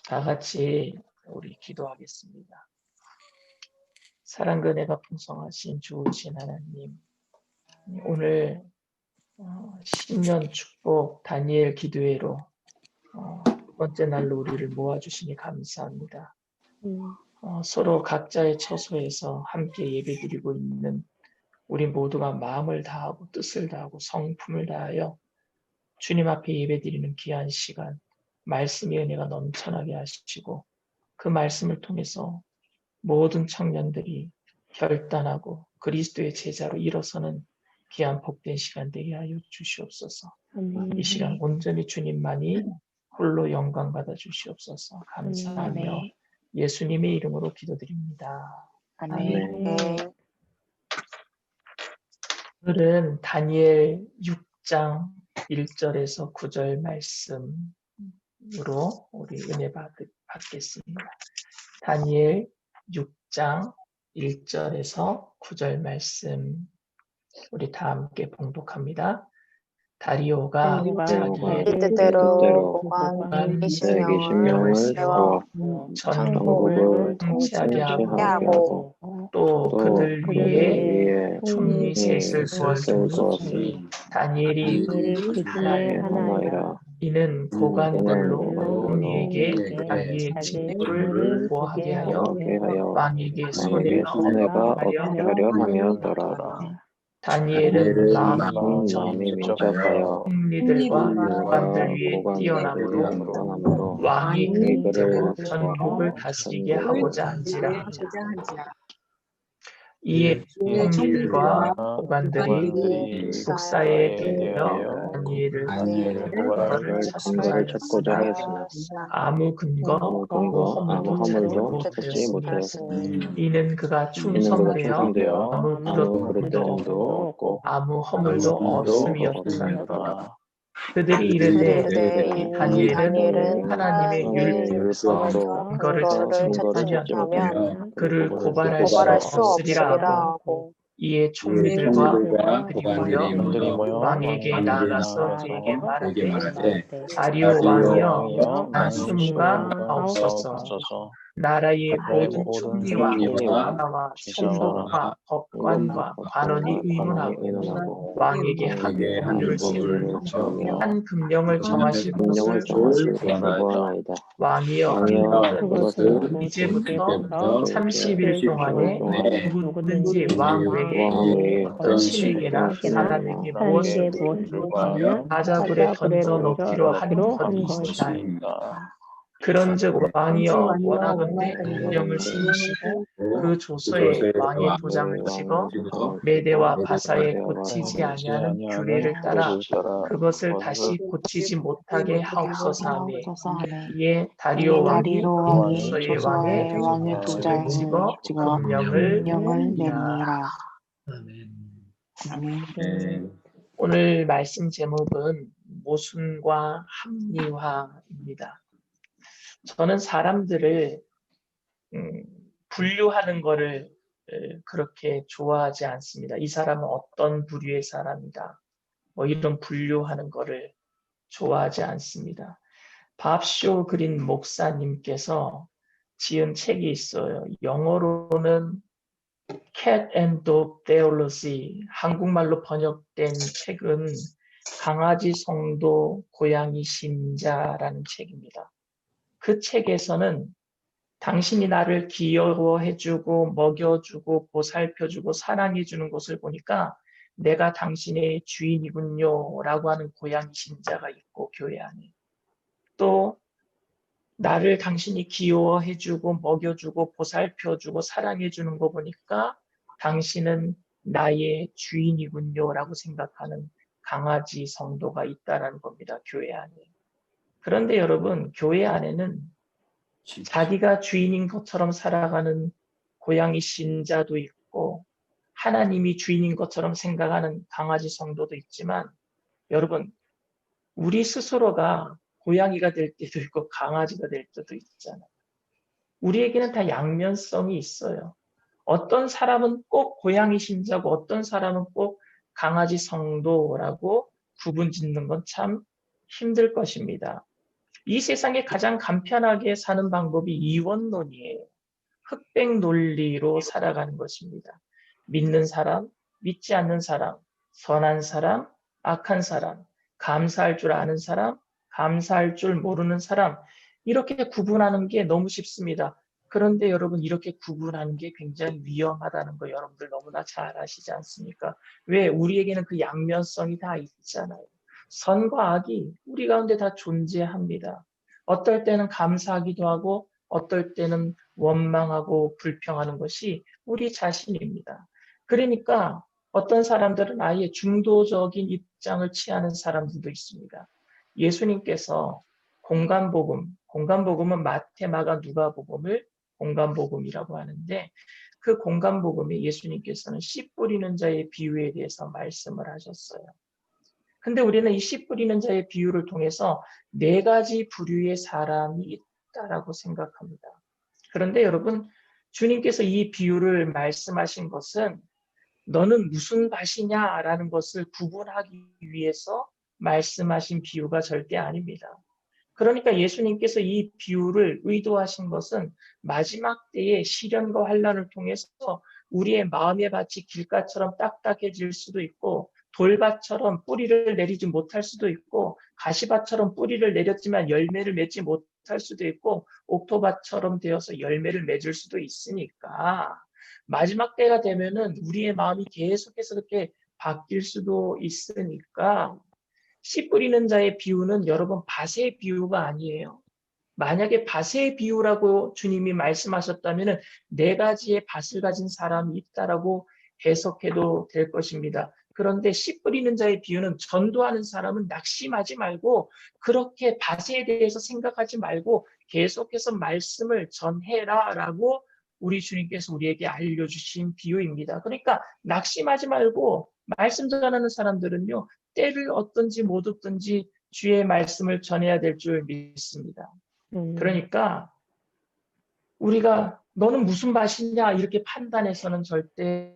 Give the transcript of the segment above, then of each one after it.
다 같이 우리 기도하겠습니다. 사랑과 은혜가 풍성하신 좋으신 하나님, 오늘 신년 축복 다니엘 기도회로 두 번째 날로 우리를 모아주시니 감사합니다. 서로 각자의 처소에서 함께 예배드리고 있는 우리 모두가 마음을 다하고 뜻을 다하고 성품을 다하여 주님 앞에 예배드리는 귀한 시간, 말씀의 은혜가 넘쳐나게 하시고 그 말씀을 통해서 모든 청년들이 결단하고 그리스도의 제자로 일어서는 귀한 복된 시간 되게 하여 주시옵소서. 이 시간 온전히 주님만이 홀로 영광 받아 주시옵소서. 감사하며 예수님의 이름으로 기도드립니다. 아멘. 오늘은 다니엘 6장 1절에서 9절 말씀으로 우리 은혜 받겠습니다. 다니엘 6장 1절에서 9절 말씀 우리 다 함께 봉독합니다. 다리오가 자기의 뜻대로 보관 계시명을 세워 전국을 통치하게 하고 또 그들 위에 총리 셋을 두었으니 다니엘이 그 중에 하나이라. 이는 고관들로 총리에게 자기의 직무를 보하게 하여 왕에게 손해가 없게 하려 함이었더라. 다니엘은 마음이 민첩하여 총리들과 고관들 위에 뛰어남으로 왕이 그를 전국을 다스리게 하고자 한지라. 이에 총리들과 고관들이 북사에 되어 다니엘을 근거를 찾고자 했으나 아무 근거 아무 허물도 찾지 못하였으니 이는 그가 충성되어 아무 부러짐도 없고 아무 허물도 없음이었더라. 그들이 이르되 이 다니엘은 하나님의 율법에서 근거를 찾지 못하면 그를 고발할 수 없으리라 하고 이에 총리들과 고관들이 모여 왕에게 나아가서 그에게 말하되 다리오 왕이여 한숨과 없어서 나라의 모든 총리와 지사와 총독과 법관과 관원이 의논하고 왕에게 한 법률을 세우며 한 금령을 정하실 것을 구하나이다. 왕이여 그것은 이제부터 30일 동안에 누구든지 왕 외에 어떤 신에게나 사람에게 무엇을 구하면 바자굴에 던져 넣기로 한 것이다. 그런즉 왕이여 원하건대 금령을 쓰시고 그 조서에 왕의 도장을 찍어 메대와 바사에 고치지 아니하는 규례를 따라 그것을 다시 고치지 못하게 하옵소서 하매 이에 다리오 왕이 조서에 왕의 도장을 찍어 금령을 내니라. 오늘 말씀 제목은 모순과 합리화입니다. 저는 사람들을 분류하는 거를 그렇게 좋아하지 않습니다. 이 사람은 어떤 부류의 사람이다. 뭐 이런 분류하는 거를 좋아하지 않습니다. 밥쇼 그린 목사님께서 지은 책이 있어요. 영어로는 Cat and Dog Theology, 한국말로 번역된 책은 강아지 성도 고양이 신자라는 책입니다. 그 책에서는 당신이 나를 귀여워해주고 먹여주고 보살펴주고 사랑해주는 것을 보니까 내가 당신의 주인이군요 라고 하는 고양이 신자가 있고 교회 안에 또 나를 당신이 귀여워해주고 먹여주고 보살펴주고 사랑해주는 거 보니까 당신은 나의 주인이군요 라고 생각하는 강아지 성도가 있다는 겁니다. 교회 안에. 그런데 여러분 교회 안에는 자기가 주인인 것처럼 살아가는 고양이 신자도 있고 하나님이 주인인 것처럼 생각하는 강아지 성도도 있지만 여러분 우리 스스로가 고양이가 될 때도 있고 강아지가 될 때도 있잖아요. 우리에게는 다 양면성이 있어요. 어떤 사람은 꼭 고양이 신자고 어떤 사람은 꼭 강아지 성도라고 구분 짓는 건 참 힘들 것입니다. 이 세상에 가장 간편하게 사는 방법이 이원론이에요. 흑백 논리로 살아가는 것입니다. 믿는 사람, 믿지 않는 사람, 선한 사람, 악한 사람, 감사할 줄 아는 사람, 감사할 줄 모르는 사람, 이렇게 구분하는 게 너무 쉽습니다. 그런데 여러분, 이렇게 구분하는 게 굉장히 위험하다는 거 여러분들 너무나 잘 아시지 않습니까? 왜? 우리에게는 그 양면성이 다 있잖아요. 선과 악이 우리 가운데 다 존재합니다. 어떨 때는 감사하기도 하고 어떨 때는 원망하고 불평하는 것이 우리 자신입니다. 그러니까 어떤 사람들은 아예 중도적인 입장을 취하는 사람들도 있습니다. 예수님께서 공간복음은 마태, 마가, 누가복음을 공간복음이라고 하는데 그 공간복음에 예수님께서는 씨 뿌리는 자의 비유에 대해서 말씀을 하셨어요. 근데 우리는 이 씨 뿌리는 자의 비유를 통해서 네 가지 부류의 사람이 있다라고 생각합니다. 그런데 여러분, 주님께서 이 비유를 말씀하신 것은 너는 무슨 밭이냐라는 것을 구분하기 위해서 말씀하신 비유가 절대 아닙니다. 그러니까 예수님께서 이 비유를 의도하신 것은 마지막 때의 시련과 환난을 통해서 우리의 마음의 밭이 길가처럼 딱딱해질 수도 있고 돌밭처럼 뿌리를 내리지 못할 수도 있고 가시밭처럼 뿌리를 내렸지만 열매를 맺지 못할 수도 있고 옥토밭처럼 되어서 열매를 맺을 수도 있으니까 마지막 때가 되면은 우리의 마음이 계속해서 그렇게 바뀔 수도 있으니까 씨 뿌리는 자의 비유는 여러분 밭의 비유가 아니에요. 만약에 밭의 비유라고 주님이 말씀하셨다면 네 가지의 밭을 가진 사람이 있다라고 해석해도 될 것입니다. 그런데 씨 뿌리는 자의 비유는 전도하는 사람은 낙심하지 말고 그렇게 밭에 대해서 생각하지 말고 계속해서 말씀을 전해라라고 우리 주님께서 우리에게 알려주신 비유입니다. 그러니까 낙심하지 말고 말씀 전하는 사람들은요. 때를 얻든지 못 얻든지 주의 말씀을 전해야 될 줄 믿습니다. 그러니까 우리가 너는 무슨 밭이냐 이렇게 판단해서는 절대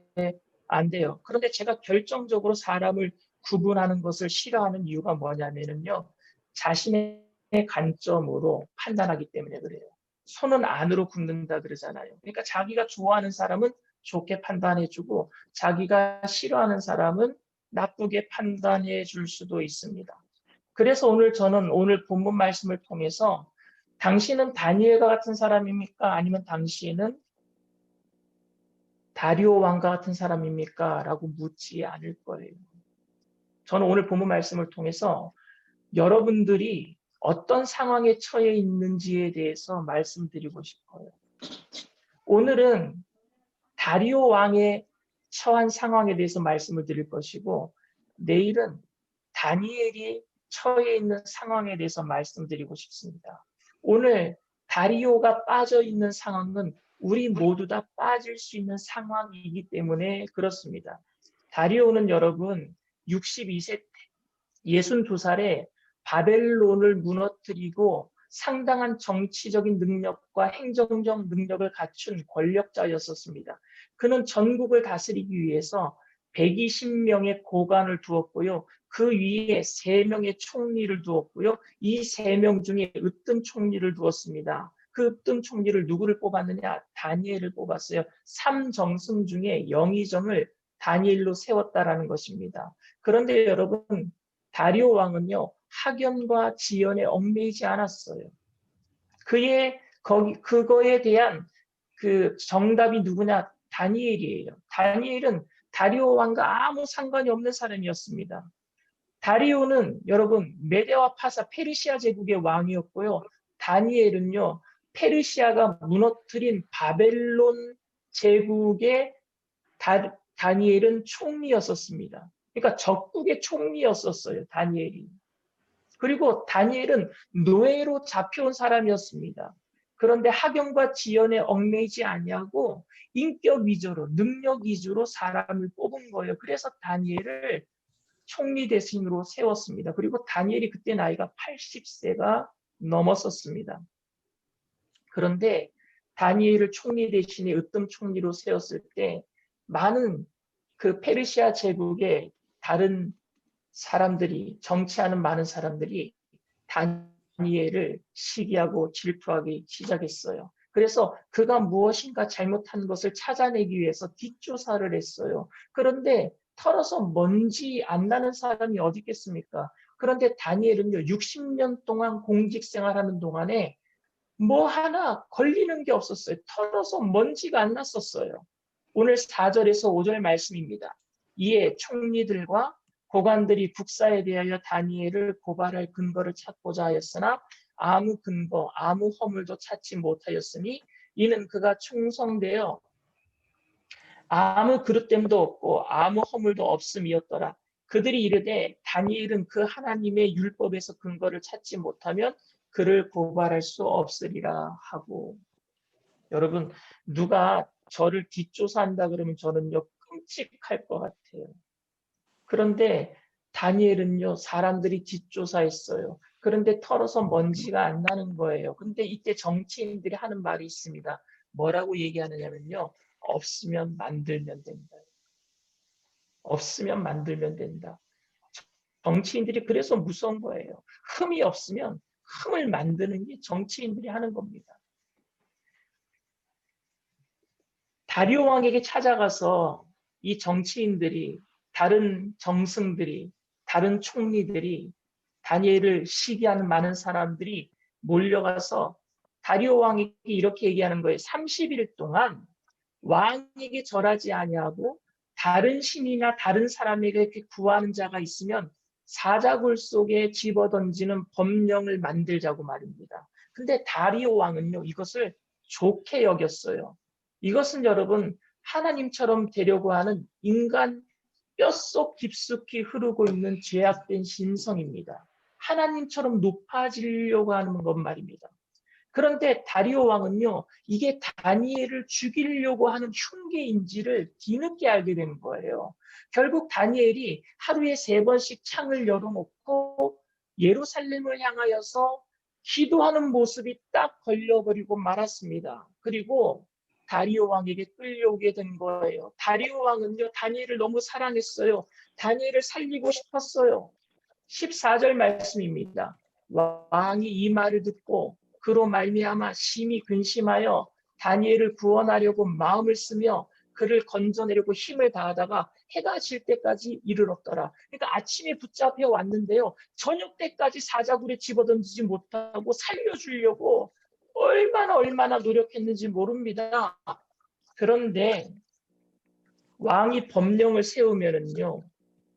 안 돼요. 그런데 제가 결정적으로 사람을 구분하는 것을 싫어하는 이유가 뭐냐면요. 자신의 관점으로 판단하기 때문에 그래요. 손은 안으로 굽는다 그러잖아요. 그러니까 자기가 좋아하는 사람은 좋게 판단해주고 자기가 싫어하는 사람은 나쁘게 판단해 줄 수도 있습니다. 그래서 저는 오늘 본문 말씀을 통해서 당신은 다니엘과 같은 사람입니까? 아니면 당신은 다리오 왕과 같은 사람입니까? 라고 묻지 않을 거예요. 저는 오늘 본문 말씀을 통해서 여러분들이 어떤 상황에 처해 있는지에 대해서 말씀드리고 싶어요. 오늘은 다리오 왕의 처한 상황에 대해서 말씀을 드릴 것이고 내일은 다니엘이 처해 있는 상황에 대해서 말씀드리고 싶습니다. 오늘 다리오가 빠져 있는 상황은 우리 모두 다 빠질 수 있는 상황이기 때문에 그렇습니다. 다리오는 여러분 62세 62살에 바벨론을 무너뜨리고 상당한 정치적인 능력과 행정적 능력을 갖춘 권력자였었습니다. 그는 전국을 다스리기 위해서 120명의 고관을 두었고요. 그 위에 3명의 총리를 두었고요. 이 3명 중에 으뜸 총리를 두었습니다. 그 으뜸 총리를 누구를 뽑았느냐? 다니엘을 뽑았어요. 3정승 중에 영의정을 다니엘로 세웠다라는 것입니다. 그런데 여러분 다리오 왕은요, 학연과 지연에 얽매이지 않았어요. 그거에 대한 그 정답이 누구냐? 다니엘이에요. 다니엘은 다리오 왕과 아무 상관이 없는 사람이었습니다. 다리오는 여러분, 메데와 파사 페르시아 제국의 왕이었고요. 다니엘은요, 페르시아가 무너뜨린 바벨론 제국의 다니엘은 총리였었습니다. 그러니까 적국의 총리였었어요, 다니엘이. 그리고 다니엘은 노예로 잡혀온 사람이었습니다. 그런데 학연과 지연에 얽매이지 아니하고 인격 위주로, 능력 위주로 사람을 뽑은 거예요. 그래서 다니엘을 총리 대신으로 세웠습니다. 그리고 다니엘이 그때 나이가 80세가 넘었었습니다. 그런데 다니엘을 총리 대신에 으뜸 총리로 세웠을 때 많은 그 페르시아 제국의 다른 사람들이 정치하는 많은 사람들이 다니엘을 시기하고 질투하기 시작했어요. 그래서 그가 무엇인가 잘못한 것을 찾아내기 위해서 뒷조사를 했어요. 그런데 털어서 먼지 안 나는 사람이 어디 있겠습니까? 그런데 다니엘은요, 60년 동안 공직 생활하는 동안에 뭐 하나 걸리는 게 없었어요. 털어서 먼지가 안 났었어요. 오늘 4절에서 5절 말씀입니다. 이에 총리들과 고관들이 국사에 대하여 다니엘을 고발할 근거를 찾고자 하였으나 아무 근거, 아무 허물도 찾지 못하였으니 이는 그가 충성되어 아무 그릇됨도 없고 아무 허물도 없음이었더라. 그들이 이르되 다니엘은 그 하나님의 율법에서 근거를 찾지 못하면 그를 고발할 수 없으리라 하고. 여러분, 누가 저를 뒷조사한다 그러면 저는요 끔찍할 것 같아요. 그런데 다니엘은요 사람들이 뒷조사했어요. 그런데 털어서 먼지가 안 나는 거예요. 근데 이때 정치인들이 하는 말이 있습니다. 뭐라고 얘기하느냐면요. 없으면 만들면 된다. 없으면 만들면 된다. 정치인들이 그래서 무서운 거예요. 흠이 없으면 흠을 만드는 게 정치인들이 하는 겁니다. 다리오 왕에게 찾아가서 이 정치인들이, 다른 정승들이, 다른 총리들이, 다니엘을 시기하는 많은 사람들이 몰려가서 다리오 왕에게 이렇게 얘기하는 거예요. 30일 동안 왕에게 절하지 아니하고 다른 신이나 다른 사람에게 이렇게 구하는 자가 있으면 사자굴 속에 집어던지는 법령을 만들자고 말입니다. 근데 다리오 왕은요, 이것을 좋게 여겼어요. 이것은 여러분, 하나님처럼 되려고 하는 인간 뼛속 깊숙이 흐르고 있는 죄악된 심성입니다. 하나님처럼 높아지려고 하는 것 말입니다. 그런데 다리오 왕은요, 이게 다니엘을 죽이려고 하는 흉계인지를 뒤늦게 알게 된 거예요. 결국 다니엘이 하루에 3번씩 창을 열어놓고 예루살렘을 향하여서 기도하는 모습이 딱 걸려버리고 말았습니다. 그리고 다리오 왕에게 끌려오게 된 거예요. 다리오 왕은요, 다니엘을 너무 사랑했어요. 다니엘을 살리고 싶었어요. 14절 말씀입니다. 왕이 이 말을 듣고 그로 말미암아 심히 근심하여 다니엘을 구원하려고 마음을 쓰며 그를 건져내려고 힘을 다하다가 해가 질 때까지 이르렀더라. 그러니까 아침에 붙잡혀 왔는데요. 저녁 때까지 사자굴에 집어던지지 못하고 살려주려고 얼마나 노력했는지 모릅니다. 그런데 왕이 법령을 세우면은요.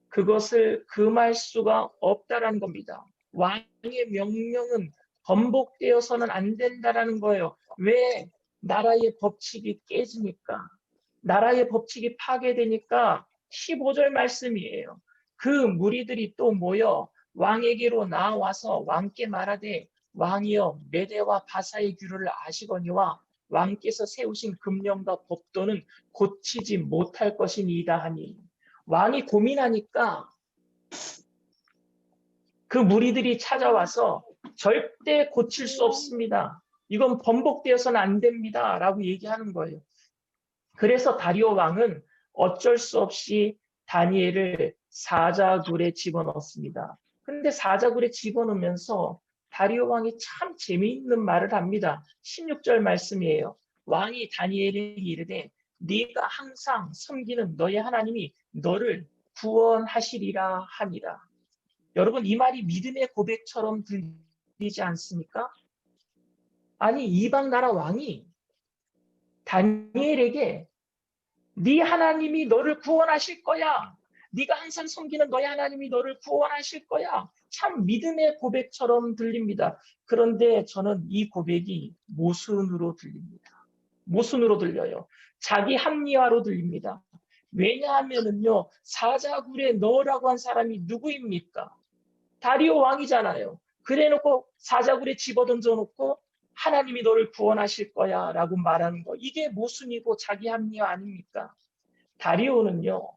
그것을 금할 수가 없다라는 겁니다. 왕의 명령은 번복되어서는 안 된다라는 거예요. 왜? 나라의 법칙이 깨지니까. 나라의 법칙이 파괴되니까 15절 말씀이에요. 그 무리들이 또 모여 왕에게로 나와서 왕께 말하되 왕이여 메대와 바사의 규를 아시거니와 왕께서 세우신 금령과 법도는 고치지 못할 것이니이다 하니 왕이 고민하니까 그 무리들이 찾아와서 절대 고칠 수 없습니다. 이건 번복되어서는 안 됩니다. 라고 얘기하는 거예요. 그래서 다리오 왕은 어쩔 수 없이 다니엘을 사자굴에 집어넣습니다. 근데 사자굴에 집어넣으면서 다리오 왕이 참 재미있는 말을 합니다. 16절 말씀이에요. 왕이 다니엘에게 이르되 네가 항상 섬기는 너의 하나님이 너를 구원하시리라 하니라. 여러분 이 말이 믿음의 고백처럼 들리지 않습니까? 아니 이방 나라 왕이 다니엘에게 네 하나님이 너를 구원하실 거야. 네가 항상 섬기는 너의 하나님이 너를 구원하실 거야. 참 믿음의 고백처럼 들립니다. 그런데 저는 이 고백이 모순으로 들립니다. 모순으로 들려요. 자기 합리화로 들립니다. 왜냐하면은요, 사자굴에 넣으라고 한 사람이 누구입니까? 다리오 왕이잖아요. 그래놓고 사자굴에 집어던져 놓고 하나님이 너를 구원하실 거야 라고 말하는 거. 이게 모순이고 자기 합리화 아닙니까? 다리오는요.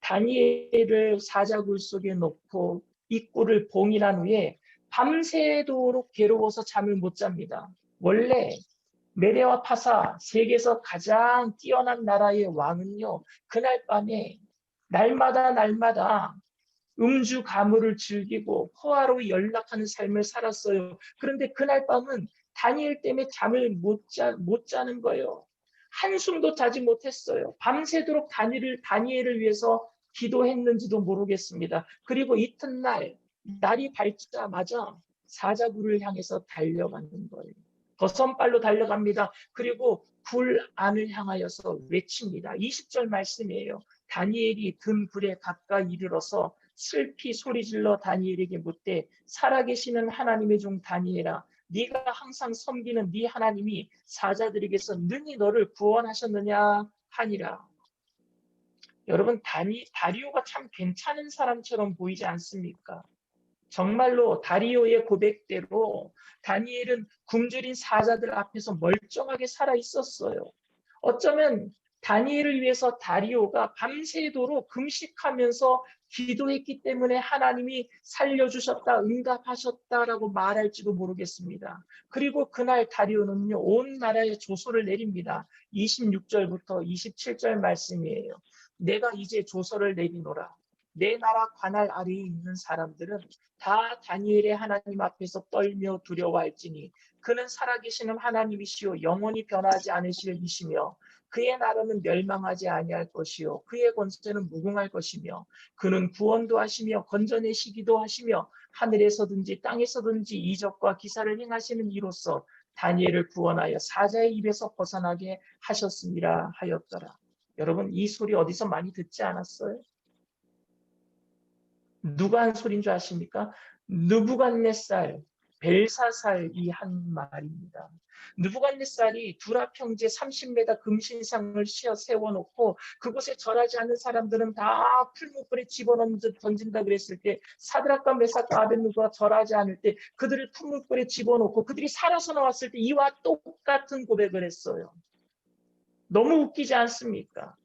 다니엘을 사자굴 속에 넣고 입구를 봉인한 후에 밤새도록 괴로워서 잠을 못 잡니다. 원래 메대와 파사 세계에서 가장 뛰어난 나라의 왕은요. 그날 밤에 날마다 음주 가무를 즐기고 포화로 연락하는 삶을 살았어요. 그런데 그날 밤은 다니엘 때문에 잠을 못 자는 거예요. 한숨도 자지 못했어요. 밤새도록 다니엘을 위해서 기도했는지도 모르겠습니다. 그리고 이튿날 날이 밝자마자 사자굴을 향해서 달려가는 거예요. 거선발로 달려갑니다. 그리고 굴 안을 향하여서 외칩니다. 20절 말씀이에요. 다니엘이 든 굴에 가까이 이르러서 슬피 소리질러 다니엘에게 묻되 살아계시는 하나님의 종 다니엘아 네가 항상 섬기는 네 하나님이 사자들에게서 능히 너를 구원하셨느냐 하니라. 여러분 다리오가 참 괜찮은 사람처럼 보이지 않습니까? 정말로 다리오의 고백대로 다니엘은 굶주린 사자들 앞에서 멀쩡하게 살아 있었어요. 어쩌면 다니엘을 위해서 다리오가 밤새도록 금식하면서 기도했기 때문에 하나님이 살려주셨다, 응답하셨다라고 말할지도 모르겠습니다. 그리고 그날 다리오는요, 온 나라에 조서를 내립니다. 26절부터 27절 말씀이에요. 내가 이제 조서를 내리노라. 내 나라 관할 아래에 있는 사람들은 다 다니엘의 하나님 앞에서 떨며 두려워할지니 그는 살아계시는 하나님이시요 영원히 변하지 않으실 이시며 그의 나라는 멸망하지 아니할 것이요 그의 권세는 무궁할 것이며 그는 구원도 하시며 건져내시기도 하시며 하늘에서든지 땅에서든지 이적과 기사를 행하시는 이로써 다니엘을 구원하여 사자의 입에서 벗어나게 하셨습니다 하였더라. 여러분 이 소리 어디서 많이 듣지 않았어요? 누가 한 소리인 줄 아십니까? 느부갓네살, 벨사살이 한 말입니다. 느부갓네살이 두라 평지에 30m 금신상을 세워놓고 그곳에 절하지 않는 사람들은 다 풀무불에 던진다 그랬을 때 사드락과 메삭과 아벳느고가 절하지 않을 때 그들을 풀무불에 집어넣고 그들이 살아서 나왔을 때 이와 똑같은 고백을 했어요. 너무 웃기지 않습니까?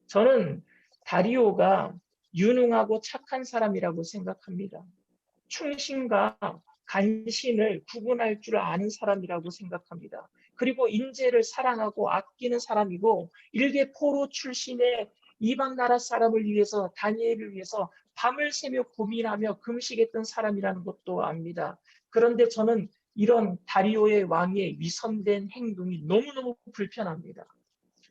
저는 다리오가 유능하고 착한 사람이라고 생각합니다. 충신과 간신을 구분할 줄 아는 사람이라고 생각합니다. 그리고 인재를 사랑하고 아끼는 사람이고 일개 포로 출신의 이방 나라 사람을 위해서 다니엘을 위해서 밤을 새며 고민하며 금식했던 사람이라는 것도 압니다. 그런데 저는 이런 다리오의 왕의 위선된 행동이 너무너무 불편합니다.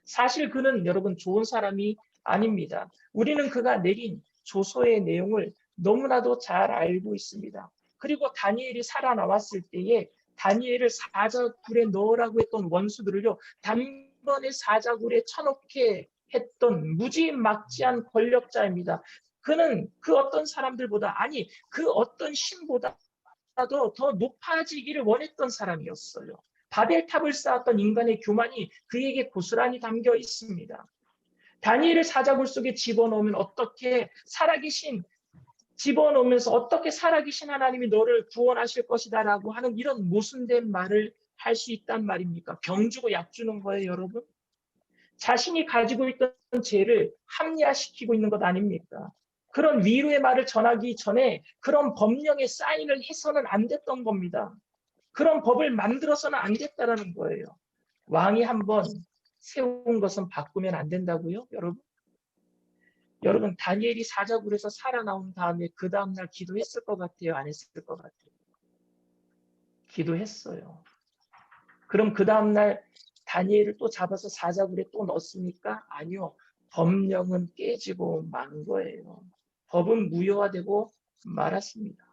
사실 그는 여러분 좋은 사람이 아닙니다. 우리는 그가 내린 조서의 내용을 너무나도 잘 알고 있습니다. 그리고 다니엘이 살아나왔을 때에 다니엘을 사자굴에 넣으라고 했던 원수들을요, 단번에 사자굴에 쳐넣게 했던 무지막지한 권력자입니다. 그는 그 어떤 사람들보다, 아니, 그 어떤 신보다도 더 높아지기를 원했던 사람이었어요. 바벨탑을 쌓았던 인간의 교만이 그에게 고스란히 담겨 있습니다. 다니엘을 사자굴 속에 집어넣으면 어떻게 집어넣으면서 어떻게 살아계신 하나님이 너를 구원하실 것이다라고 하는 이런 모순된 말을 할 수 있단 말입니까? 병 주고 약 주는 거예요, 여러분? 자신이 가지고 있던 죄를 합리화시키고 있는 것 아닙니까? 그런 위로의 말을 전하기 전에 그런 법령에 사인을 해서는 안 됐던 겁니다. 그런 법을 만들어서는 안 됐다라는 거예요. 왕이 한번 세운 것은 바꾸면 안 된다고요, 여러분? 여러분, 다니엘이 사자굴에서 살아나온 다음에 그 다음날 기도했을 것 같아요? 안 했을 것 같아요? 기도했어요. 그럼 그 다음날 다니엘을 또 잡아서 사자굴에 또 넣습니까? 아니요. 법령은 깨지고 만 거예요. 법은 무효화되고 말았습니다.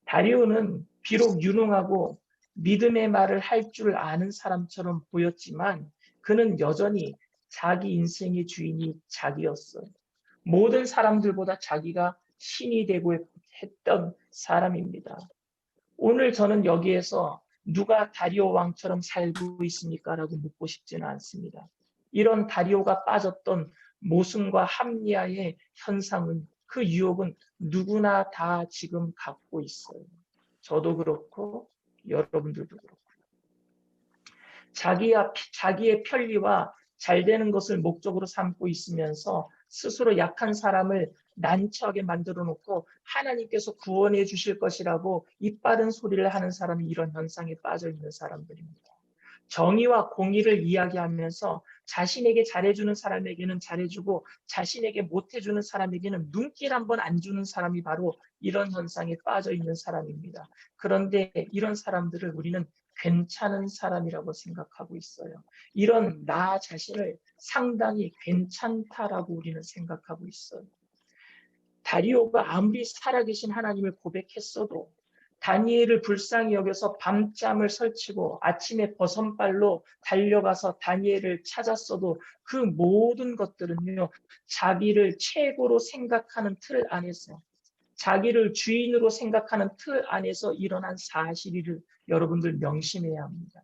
다리오는 비록 유능하고 믿음의 말을 할 줄 아는 사람처럼 보였지만 그는 여전히 자기 인생의 주인이 자기였어요. 모든 사람들보다 자기가 신이 되고 했던 사람입니다. 오늘 저는 여기에서 누가 다리오 왕처럼 살고 있습니까? 라고 묻고 싶지는 않습니다. 이런 다리오가 빠졌던 모순과 합리화의 현상은 그 유혹은 누구나 다 지금 갖고 있어요. 저도 그렇고 여러분들도 그렇고. 자기의 편리와 잘 되는 것을 목적으로 삼고 있으면서 스스로 약한 사람을 난처하게 만들어 놓고 하나님께서 구원해 주실 것이라고 이빠른 소리를 하는 사람이 이런 현상에 빠져 있는 사람들입니다. 정의와 공의를 이야기하면서 자신에게 잘해주는 사람에게는 잘해주고 자신에게 못해주는 사람에게는 눈길 한번 안 주는 사람이 바로 이런 현상에 빠져 있는 사람입니다. 그런데 이런 사람들을 우리는 괜찮은 사람이라고 생각하고 있어요. 이런 나 자신을 상당히 괜찮다라고 우리는 생각하고 있어요. 다리오가 아무리 살아계신 하나님을 고백했어도 다니엘을 불쌍히 여겨서 밤잠을 설치고 아침에 버선발로 달려가서 다니엘을 찾았어도 그 모든 것들은요, 자기를 최고로 생각하는 틀 안에서, 자기를 주인으로 생각하는 틀 안에서 일어난 사실을 여러분들 명심해야 합니다.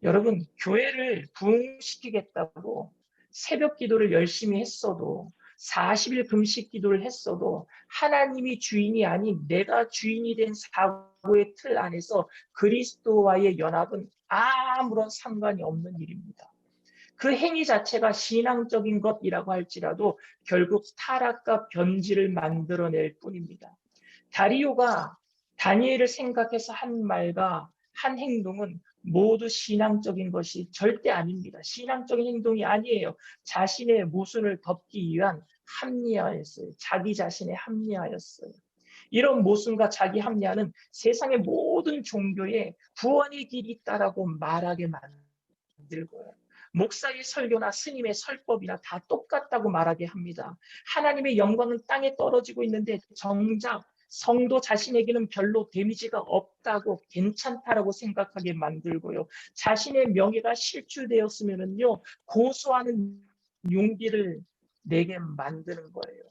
여러분, 교회를 부흥시키겠다고 새벽 기도를 열심히 했어도 40일 금식 기도를 했어도 하나님이 주인이 아닌 내가 주인이 된 사고의 틀 안에서 그리스도와의 연합은 아무런 상관이 없는 일입니다. 그 행위 자체가 신앙적인 것이라고 할지라도 결국 타락과 변질을 만들어낼 뿐입니다. 다리오가 다니엘을 생각해서 한 말과 한 행동은 모두 신앙적인 것이 절대 아닙니다. 신앙적인 행동이 아니에요. 자신의 모순을 덮기 위한 합리화였어요. 자기 자신의 합리화였어요. 이런 모순과 자기 합리화는 세상의 모든 종교에 구원의 길이 있다라고 말하게 만들고요. 목사의 설교나 스님의 설법이나 다 똑같다고 말하게 합니다. 하나님의 영광은 땅에 떨어지고 있는데 정작 성도 자신에게는 별로 데미지가 없다고 괜찮다라고 생각하게 만들고요. 자신의 명예가 실추되었으면요 고소하는 용기를 내게 만드는 거예요.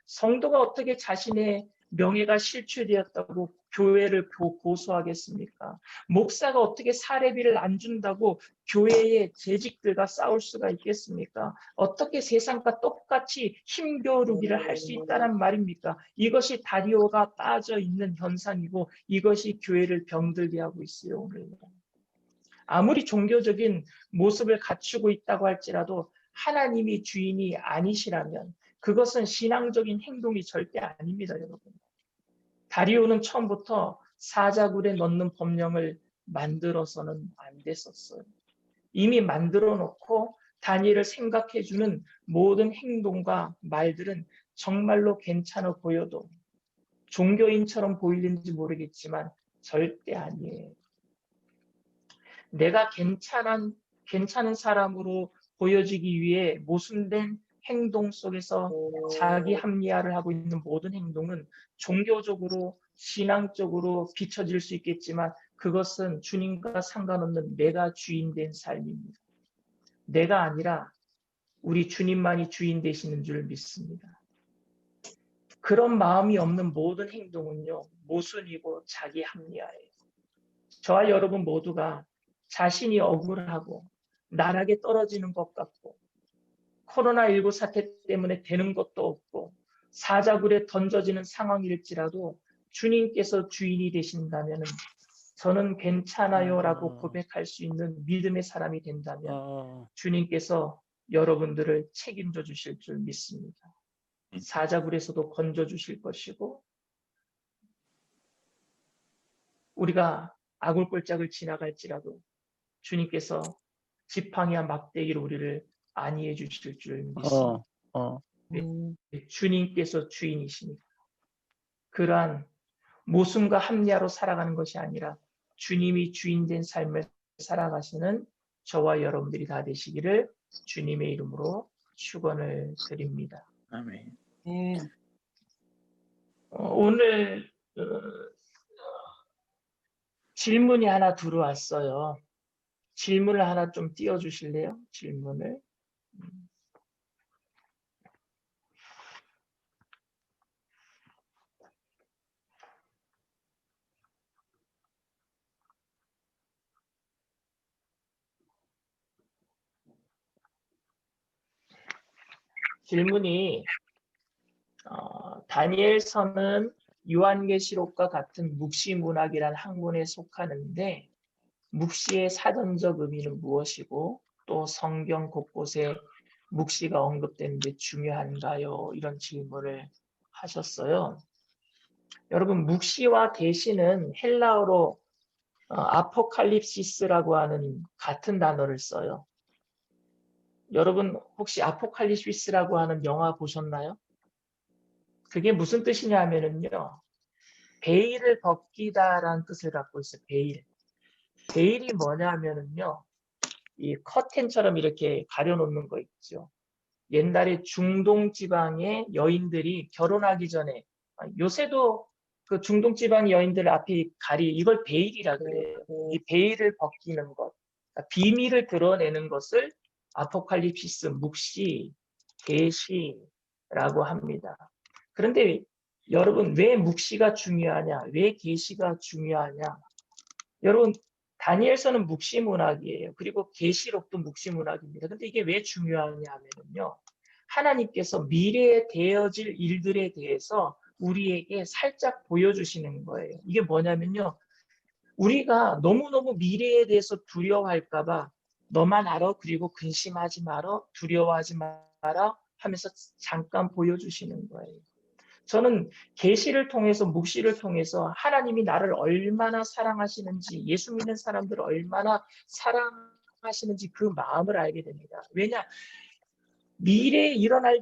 성도가 어떻게 자신의 명예가 실추되었다고 교회를 고소하겠습니까? 목사가 어떻게 사례비를 안 준다고 교회의 재직들과 싸울 수가 있겠습니까? 어떻게 세상과 똑같이 힘겨루기를 할 수 있다는 말입니까? 이것이 다리오가 빠져 있는 현상이고 이것이 교회를 병들게 하고 있어요. 오늘. 아무리 종교적인 모습을 갖추고 있다고 할지라도 하나님이 주인이 아니시라면 그것은 신앙적인 행동이 절대 아닙니다, 여러분. 다리오는 처음부터 사자굴에 넣는 법령을 만들어서는 안 됐었어요. 이미 만들어 놓고 다니엘을 생각해주는 모든 행동과 말들은 정말로 괜찮아 보여도 종교인처럼 보이는지 모르겠지만 절대 아니에요. 내가 괜찮은 사람으로 보여지기 위해 모순된 행동 속에서 자기 합리화를 하고 있는 모든 행동은 종교적으로, 신앙적으로 비춰질 수 있겠지만 그것은 주님과 상관없는 내가 주인 된 삶입니다. 내가 아니라 우리 주님만이 주인 되시는 줄 믿습니다. 그런 마음이 없는 모든 행동은요, 모순이고 자기 합리화예요. 저와 여러분 모두가 자신이 억울하고 나락에 떨어지는 것 같고 코로나19 사태 때문에 되는 것도 없고 사자굴에 던져지는 상황일지라도 주님께서 주인이 되신다면 저는 괜찮아요라고 고백할 수 있는 믿음의 사람이 된다면 주님께서 여러분들을 책임져 주실 줄 믿습니다. 사자굴에서도 건져 주실 것이고 우리가 아굴골짜기를 지나갈지라도 주님께서 지팡이와 막대기로 우리를 안위해 주실 줄 믿습니다. 주님께서 주인이시니까. 그러한 모순과 합리화로 살아가는 것이 아니라 주님이 주인된 삶을 살아가시는 저와 여러분들이 다 되시기를 주님의 이름으로 축원을 드립니다. 아멘. 오늘 질문이 하나 들어왔어요. 질문을 하나 좀 띄워주실래요? 질문을. 질문이 다니엘서는 요한계시록과 같은 묵시문학이란 학문에 속하는데 묵시의 사전적 의미는 무엇이고 또 성경 곳곳에 묵시가 언급되는데 중요한가요? 이런 질문을 하셨어요. 여러분 묵시와 계시는 헬라어로 아포칼립시스라고 하는 같은 단어를 써요. 여러분 혹시 아포칼립시스라고 하는 영화 보셨나요? 그게 무슨 뜻이냐 하면은요. 베일을 벗기다라는 뜻을 갖고 있어요. 베일. 베일이 뭐냐 하면은요. 이 커튼처럼 이렇게 가려놓는 거 있죠. 옛날에 중동 지방의 여인들이 결혼하기 전에 요새도 그 중동 지방 여인들 앞에 이걸 베일이라 그래요. 이 베일을 벗기는 것, 그러니까 비밀을 드러내는 것을 아포칼립시스, 묵시, 계시라고 합니다. 그런데 여러분 왜 묵시가 중요하냐? 왜 계시가 중요하냐? 여러분 다니엘서는 묵시 문학이에요. 그리고 계시록도 묵시 문학입니다. 근데 이게 왜 중요하냐 하면요. 하나님께서 미래에 되어질 일들에 대해서 우리에게 살짝 보여주시는 거예요. 이게 뭐냐면요. 우리가 너무너무 미래에 대해서 두려워할까봐 너만 알아 그리고 근심하지 마라 두려워하지 마라 하면서 잠깐 보여주시는 거예요. 저는 계시를 통해서 묵시를 통해서 하나님이 나를 얼마나 사랑하시는지 예수 믿는 사람들을 얼마나 사랑하시는지 그 마음을 알게 됩니다. 왜냐? 미래에 일어날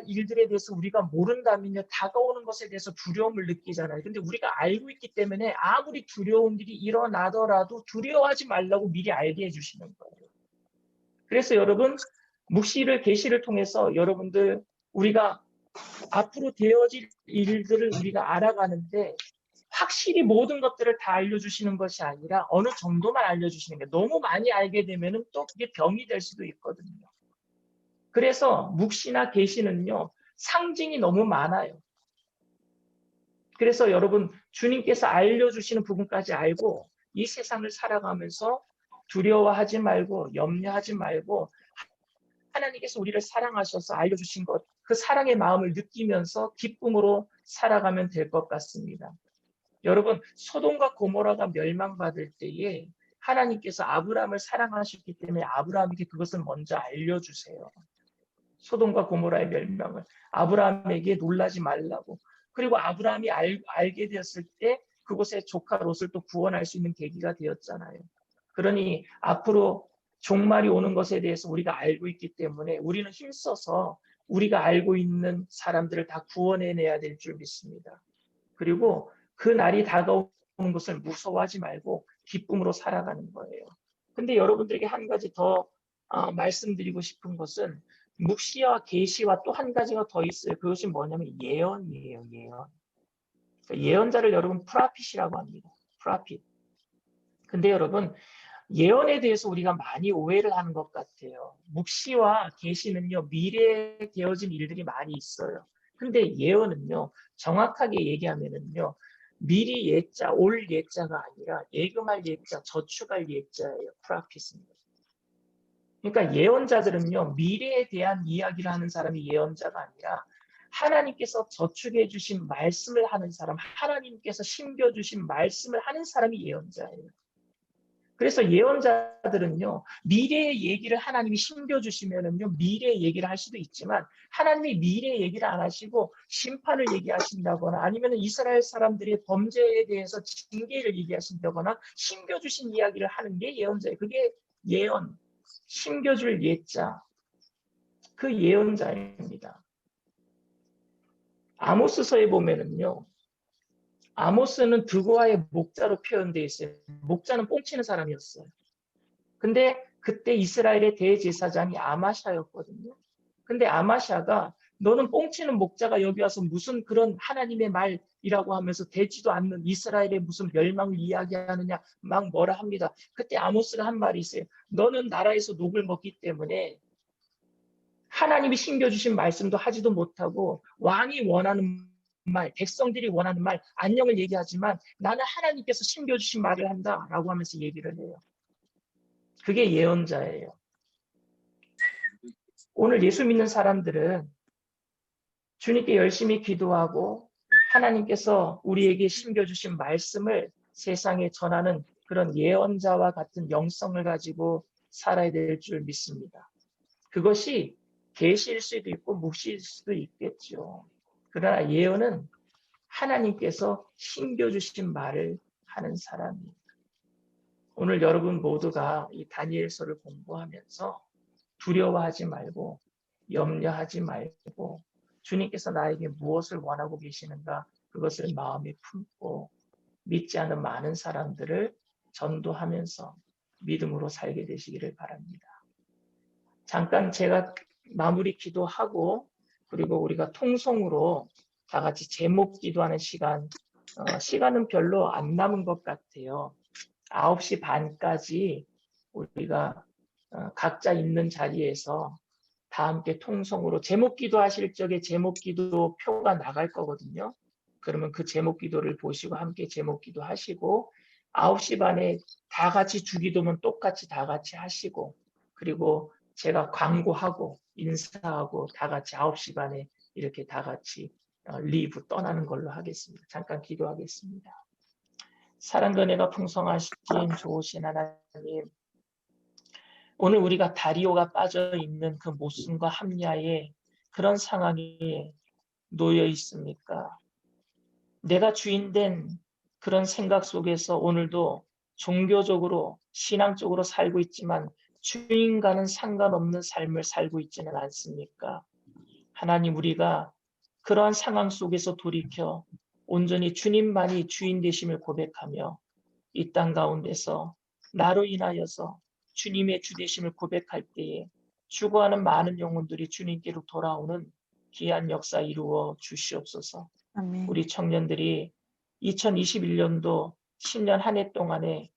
일들에 대해서 우리가 모른다면요. 다가오는 것에 대해서 두려움을 느끼잖아요. 근데 우리가 알고 있기 때문에 아무리 두려운 일이 일어나더라도 두려워하지 말라고 미리 알게 해주시는 거예요. 그래서 여러분 묵시를 계시를 통해서 여러분들 우리가 앞으로 되어질 일들을 우리가 알아가는데 확실히 모든 것들을 다 알려주시는 것이 아니라 어느 정도만 알려주시는 게 너무 많이 알게 되면 또 그게 병이 될 수도 있거든요. 그래서 묵시나 계시는요 상징이 너무 많아요. 그래서 여러분 주님께서 알려주시는 부분까지 알고 이 세상을 살아가면서 두려워하지 말고 염려하지 말고 하나님께서 우리를 사랑하셔서 알려주신 것, 그 사랑의 마음을 느끼면서 기쁨으로 살아가면 될 것 같습니다. 여러분, 소돔과 고모라가 멸망받을 때에 하나님께서 아브라함을 사랑하셨기 때문에 아브라함에게 그것을 먼저 알려주세요. 소돔과 고모라의 멸망을. 아브라함에게 놀라지 말라고. 그리고 아브라함이 알게 되었을 때 그곳에 조카 롯을 또 구원할 수 있는 계기가 되었잖아요. 그러니 앞으로 종말이 오는 것에 대해서 우리가 알고 있기 때문에 우리는 힘써서 우리가 알고 있는 사람들을 다 구원해내야 될 줄 믿습니다. 그리고 그 날이 다가오는 것을 무서워하지 말고 기쁨으로 살아가는 거예요. 근데 여러분들에게 한 가지 더 말씀드리고 싶은 것은 묵시와 계시와 또 한 가지가 더 있어요. 그것이 뭐냐면 예언이에요. 예언. 예언자를 여러분 프라핏이라고 합니다. 프라핏. 근데 여러분 예언에 대해서 우리가 많이 오해를 하는 것 같아요. 묵시와 계시는요, 미래에 되어진 일들이 많이 있어요. 근데 예언은요, 정확하게 얘기하면은요, 미리 예자, 올 예자가 아니라 예금할 예자, 저축할 예자예요. 프라핏입니다. 그러니까 예언자들은요, 미래에 대한 이야기를 하는 사람이 예언자가 아니라 하나님께서 저축해 주신 말씀을 하는 사람, 하나님께서 심겨 주신 말씀을 하는 사람이 예언자예요. 그래서 예언자들은요, 미래의 얘기를 하나님이 심겨주시면은요, 미래의 얘기를 할 수도 있지만, 하나님이 미래의 얘기를 안 하시고, 심판을 얘기하신다거나, 아니면 이스라엘 사람들의 범죄에 대해서 징계를 얘기하신다거나, 심겨주신 이야기를 하는 게 예언자예요. 그게 예언, 심겨줄 예자, 그 예언자입니다. 아모스서에 보면은요, 아모스는 드고아의 목자로 표현되어 있어요. 목자는 뽕치는 사람이었어요. 근데 그때 이스라엘의 대제사장이 아마샤였거든요. 근데 아마샤가 너는 뽕치는 목자가 여기 와서 무슨 그런 하나님의 말이라고 하면서 되지도 않는 이스라엘의 무슨 멸망을 이야기하느냐 막 뭐라 합니다. 그때 아모스가 한 말이 있어요. 너는 나라에서 녹을 먹기 때문에 하나님이 심겨주신 말씀도 하지도 못하고 왕이 원하는 말, 백성들이 원하는 말, 안녕을 얘기하지만 나는 하나님께서 심겨주신 말을 한다라고 하면서 얘기를 해요. 그게 예언자예요. 오늘 예수 믿는 사람들은 주님께 열심히 기도하고 하나님께서 우리에게 심겨주신 말씀을 세상에 전하는 그런 예언자와 같은 영성을 가지고 살아야 될 줄 믿습니다. 그것이 계시일 수도 있고 묵시일 수도 있겠죠. 그러나 예언은 하나님께서 심겨주신 말을 하는 사람이에요. 오늘 여러분 모두가 이 다니엘서를 공부하면서 두려워하지 말고 염려하지 말고 주님께서 나에게 무엇을 원하고 계시는가 그것을 마음에 품고 믿지 않는 많은 사람들을 전도하면서 믿음으로 살게 되시기를 바랍니다. 잠깐 제가 마무리 기도하고 그리고 우리가 통성으로 다 같이 제목 기도하는 시간은 별로 안 남은 것 같아요. 9시 반까지 우리가 각자 있는 자리에서 다 함께 통성으로 제목 기도하실 적에 제목 기도 표가 나갈 거거든요. 그러면 그 제목 기도를 보시고 함께 제목 기도하시고 9시 반에 다 같이 주기도면 똑같이 다 같이 하시고 그리고 제가 광고하고 인사하고 다 같이 9시 반에 이렇게 다 같이 리브 떠나는 걸로 하겠습니다. 잠깐 기도하겠습니다. 사랑과 은혜가 풍성하신 좋으신 하나님, 오늘 우리가 다리오가 빠져 있는 그 모순과 합리화의 그런 상황에 놓여 있습니까? 내가 주인된 그런 생각 속에서 오늘도 종교적으로 신앙적으로 살고 있지만 주인과는 상관없는 삶을 살고 있지는 않습니까? 하나님, 우리가 그러한 상황 속에서 돌이켜 온전히 주님만이 주인 되심을 고백하며 이 땅 가운데서 나로 인하여서 주님의 주되심을 고백할 때에 죽어가는 많은 영혼들이 주님께로 돌아오는 귀한 역사 이루어 주시옵소서. 아멘. 우리 청년들이 2021년도 10년 한 해 동안에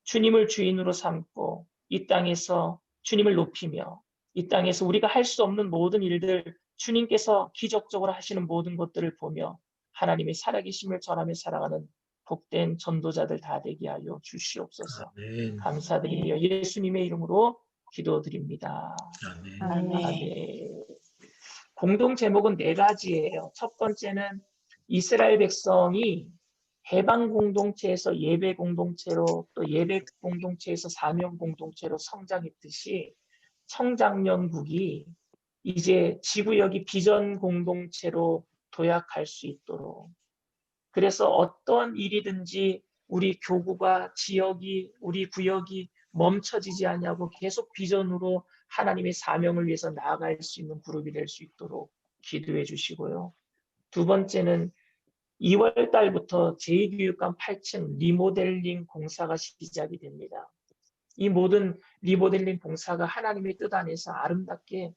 주님을 주인으로 삼고 이 땅에서 주님을 높이며 이 땅에서 우리가 할 수 없는 모든 일들 주님께서 기적적으로 하시는 모든 것들을 보며 하나님의 살아계심을 전하며 살아가는 복된 전도자들 다 되게 하여 주시옵소서. 아멘. 감사드리며 예수님의 이름으로 기도드립니다. 아멘. 아멘. 아멘. 공동 제목은 4가지예요. 첫 번째는 이스라엘 백성이 해방 공동체에서 예배 공동체로 또 예배 공동체에서 사명 공동체로 성장했듯이 청장년국이 이제 지구역이 비전 공동체로 도약할 수 있도록, 그래서 어떤 일이든지 우리 교구가 지역이 우리 구역이 멈춰지지 않냐고 계속 비전으로 하나님의 사명을 위해서 나아갈 수 있는 그룹이 될 수 있도록 기도해 주시고요. 두 번째는 2월 달부터 제2교육관 8층 리모델링 공사가 시작이 됩니다. 이 모든 리모델링 공사가 하나님의 뜻 안에서 아름답게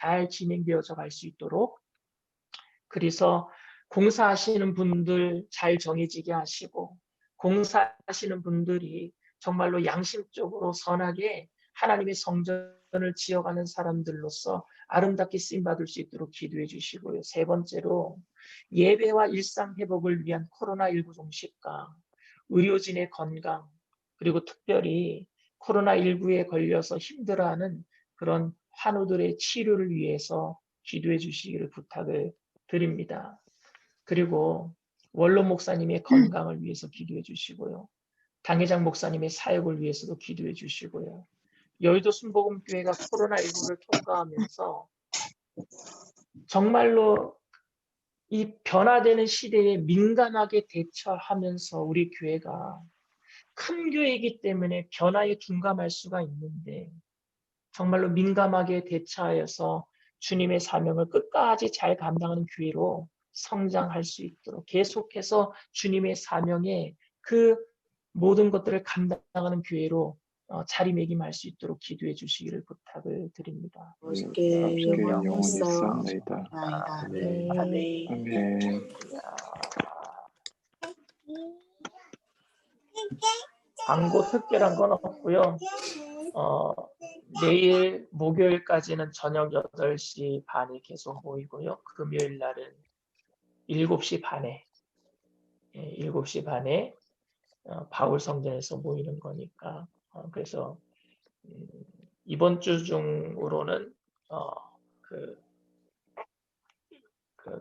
잘 진행되어져 갈 수 있도록, 그래서 공사하시는 분들 잘 정해지게 하시고 공사하시는 분들이 정말로 양심적으로 선하게 하나님의 성전을 지어가는 사람들로서 아름답게 쓰임받을 수 있도록 기도해 주시고요. 세 번째로 예배와 일상 회복을 위한 코로나19 종식과 의료진의 건강, 그리고 특별히 코로나19에 걸려서 힘들어하는 그런 환우들의 치료를 위해서 기도해 주시기를 부탁을 드립니다. 그리고 원로 목사님의 건강을 위해서 기도해 주시고요. 당회장 목사님의 사역을 위해서도 기도해 주시고요. 여의도 순복음교회가 코로나19를 통과하면서 정말로 이 변화되는 시대에 민감하게 대처하면서 우리 교회가 큰 교회이기 때문에 변화에 둔감할 수가 있는데 정말로 민감하게 대처하여서 주님의 사명을 끝까지 잘 감당하는 교회로 성장할 수 있도록 계속해서 주님의 사명에 그 모든 것들을 감당하는 교회로 자리매김할 수 있도록 기도해 주시기를 부탁을 드립니다. 아버지께 영광이 있사옵나이다. 아멘. 아멘. 아멘. 광고 특별한 건 없고요. 내일 목요일까지는 저녁 8시 반에 계속 모이고요. 금요일 날은 7시 반에 7시 반에 바울 성전에서 모이는 거니까 그래서 이번 주 중으로는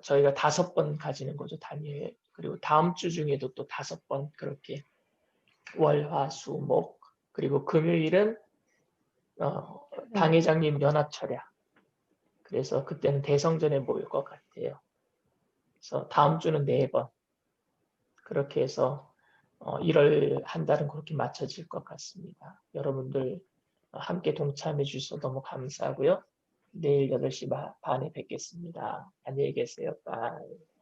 저희가 5번 가지는 거죠, 단위에. 그리고 다음 주 중에도 또 5번 그렇게 월, 화, 수, 목, 그리고 금요일은 당회장님 연합철야. 그래서 그때는 대성전에 모일 것 같아요. 그래서 다음 주는 4번. 그렇게 해서 1월 한 달은 그렇게 맞춰질 것 같습니다. 여러분들 함께 동참해 주셔서 너무 감사하고요. 내일 8시 반에 뵙겠습니다. 안녕히 계세요. 빠이.